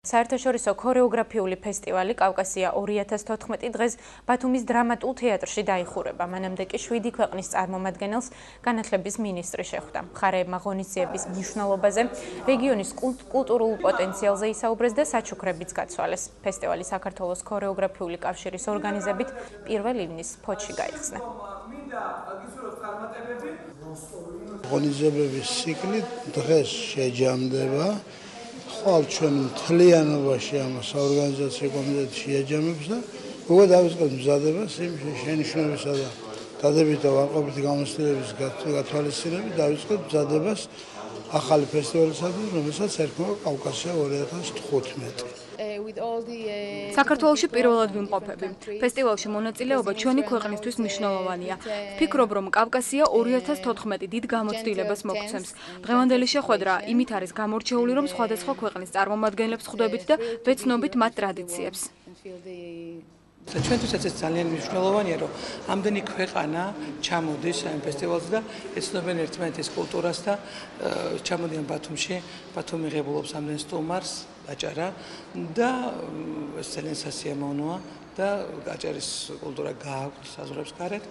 საერთაშორისო ქორეოგრაფიული ფესტივალი კავკასია 2014 დღეს ბათუმის დრამატულ თეატრში დაიხურება. მანამდე კი 7 ქვეყნის წარმომადგენელს განათლების მინისტრი შეხვდა. მხარეებმა ღონისძიების მნიშვნელობაზე, რეგიონის კულტურულ პოტენციალზე ისაუბრეს და საჩუქრებიც გაცვალეს. ფესტივალი საქართველოს ქორეოგრაფიული კავშირის ორგანიზებით 1 ივნის ფოთში გაიხსნა. ღონისძიებების ციკლი დღეს შეჯამდება. ხვალ ჩვენ მთლიანობაში ამ საორგანიზაციო კომიტეტში შეჯამებს და უკვე დავიწყეთ მზადებას იმ შენიშვნებისა და დადებითი და ვარყოფითი გამოცდილების გათვალისწინებით დავიწყეთ მზადებას ახალი ფესტივალისათვის, რომელსაც ერქვა კავკასია 2015. საქართველოში პირველად ვიმყოფები. ფესტივალში მონაწილეობა ჩვენი ქვეყნისთვის მნიშვნელოვანია. ვფიქრობ, რომ კავკასია 2014 დიდ გამოცდილებას მოგცემს. დღევანდელი შეხვედრა იმით არის გამორჩეული, რომ სხვადასხვა ქვეყნის წარმომადგენლებს ხვდებით და ვეცნობით მათ ტრადიციებს. ჩვენთვისაც ეს ძალიან მნიშვნელოვანია, რომ ამდენი ქვეყანა ჩამოდის ამ ფესტივალზე და ეცნობენ ერთმანეთის კულტურას და ჩამოდიან ბათუმში. ბათუმი ღებულობს ამდენ სტუმარს, აჭარა და ეს ძალიან სასიამოვნოა და აჭარის კულტურა გააქვთ საზღვრებს გარეთ.